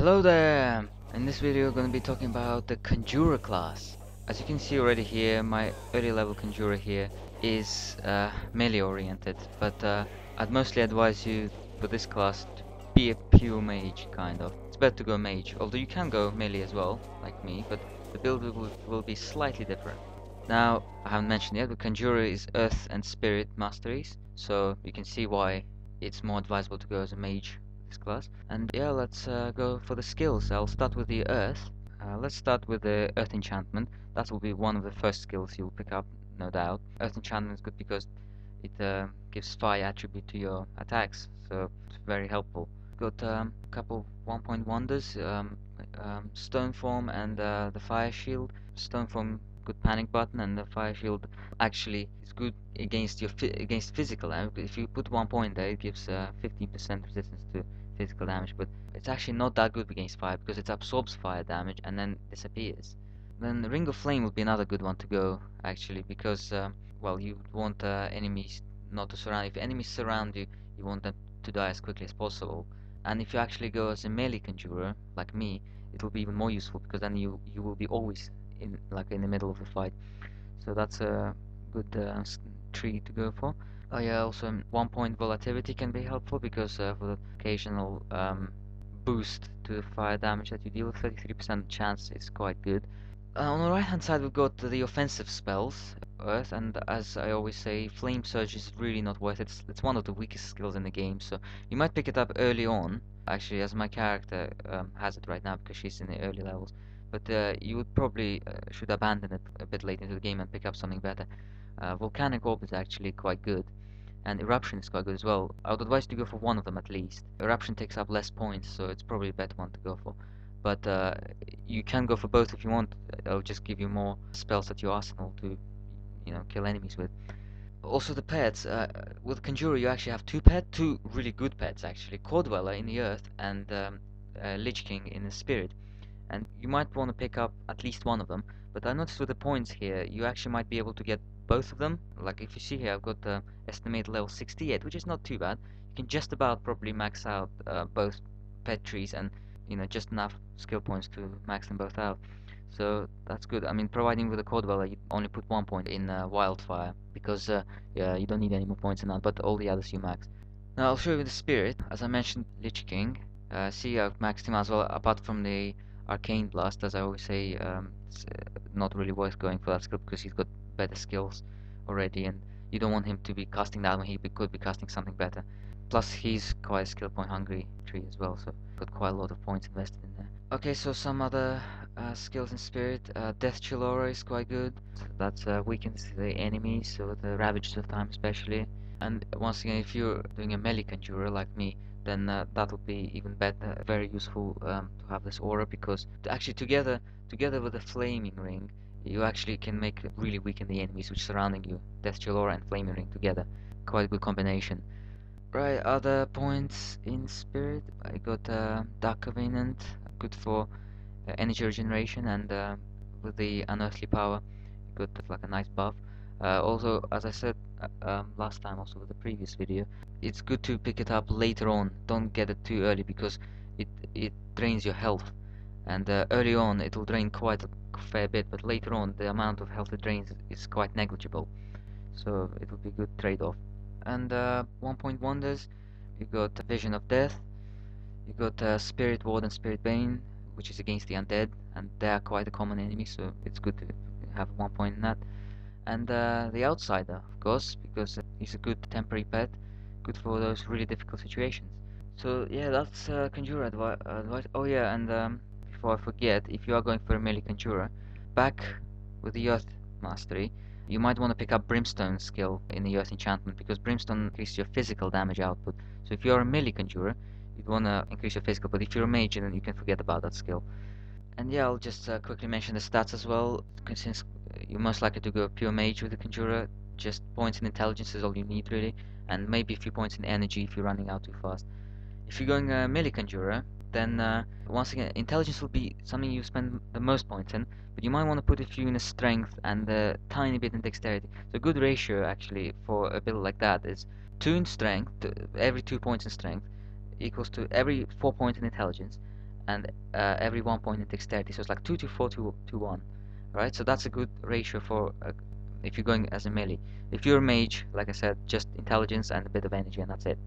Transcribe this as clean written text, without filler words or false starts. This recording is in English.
Hello there! In this video, we're going to be talking about the Conjurer class. As you can see already here, my early level Conjurer here is melee oriented, but I'd mostly advise you for this class to be a pure mage, kind of. It's better to go mage, although you can go melee as well, like me, but the build will be slightly different. Now, I haven't mentioned yet, but Conjurer is Earth and Spirit masteries, so you can see why it's more advisable to go as a mage this class. And yeah, let's go for the skills. I'll start with the Earth. Let's start with the Earth enchantment. That will be one of the first skills you'll pick up, no doubt. Earth enchantment is good because it gives fire attribute to your attacks, so it's very helpful. Got a couple 1-point wonders, Stone Form and the Fire Shield. Stone Form, good panic button, and the Fire Shield actually is good against your against physical damage. But if you put 1 point there, it gives 15% resistance to physical damage. But it's actually not that good against fire because it absorbs fire damage and then disappears. Then the Ring of Flame would be another good one to go actually because well, you want enemies not to surround. If enemies surround you, you want them to die as quickly as possible. And if you actually go as a melee conjurer like me, it will be even more useful because then you will be always in the middle of the fight. So that's a good tree to go for. Oh yeah, also 1 point volatility can be helpful because for the occasional boost to the fire damage that you deal, 33% chance is quite good. On the right hand side we've got the offensive spells, Earth, and as I always say, Flame Surge is really not worth it. It's one of the weakest skills in the game, so you might pick it up early on, actually, as my character has it right now because she's in the early levels. But you would probably should abandon it a bit late into the game and pick up something better. Volcanic Orb is actually quite good, and Eruption is quite good as well. I would advise you to go for one of them at least. Eruption takes up less points, so it's probably a better one to go for. But you can go for both if you want. It'll just give you more spells at your arsenal to, kill enemies with. Also the pets. With Conjurer you actually have two really good pets actually. Core Dweller in the Earth and Lich King in the Spirit. And you might want to pick up at least one of them. But I noticed with the points here, you actually might be able to get both of them. Like if you see here, I've got the estimated level 68, which is not too bad. You can just about probably max out both pet trees and just enough skill points to max them both out. So that's good. I mean, providing with the Core Dweller, you only put 1 point in Wildfire because yeah, you don't need any more points in that. But all the others you max. Now I'll show you the Spirit. As I mentioned, Lich King. See, I've maxed him as well. Apart from the Arcane Blast, as I always say, it's not really worth going for that skill because he's got better skills already, and you don't want him to be casting that when he could be casting something better. Plus, he's quite a skill point hungry tree as well, so got quite a lot of points invested in there. Okay, so some other skills in Spirit. Death Chill Aura is quite good. That weakens the enemies, so the Ravaged of Time especially. And once again, if you're doing a melee conjurer like me, then that will be even better. Very useful to have this aura because actually together with the flaming ring, you actually can make really weaken the enemies which surrounding you. Death Chill Aura and flaming ring together, quite a good combination. Right, other points in Spirit. I got Dark Covenant, good for energy regeneration, and with the Unearthly Power, got like a nice buff. Also, as I said last time, also with the previous video, it's good to pick it up later on. Don't get it too early because it drains your health, and early on it will drain quite a fair bit, but later on the amount of health it drains is quite negligible. So it will be a good trade-off. And 1 point wonders, you got Vision of Death, you got Spirit Ward and Spirit Bane, which is against the undead, and they are quite a common enemy, so it's good to have 1 point in that. And the Outsider, of course, because he's a good temporary pet, good for those really difficult situations. So yeah, that's Conjurer advice. Oh yeah, and before I forget, if you are going for a melee Conjurer, back with the Earth Mastery, you might want to pick up Brimstone skill in the Earth Enchantment because Brimstone increases your physical damage output. So if you are a melee Conjurer, you'd want to increase your physical, but if you're a mage, then you can forget about that skill. And yeah, I'll just quickly mention the stats as well, since you're most likely to go pure mage with the Conjurer. Just points in intelligence is all you need really, and maybe a few points in energy if you're running out too fast. If you're going melee Conjurer, then once again, intelligence will be something you spend the most points in, but you might want to put a few in strength and a tiny bit in dexterity. So a good ratio actually for a build like that is 2 in strength, every 2 points in strength, equals to every 4 points in intelligence, and every 1 point in dexterity. So it's like 2 to 4 to 1. Right? So that's a good ratio for if you're going as a melee. If you're a mage, like I said, just intelligence and a bit of energy, and that's it.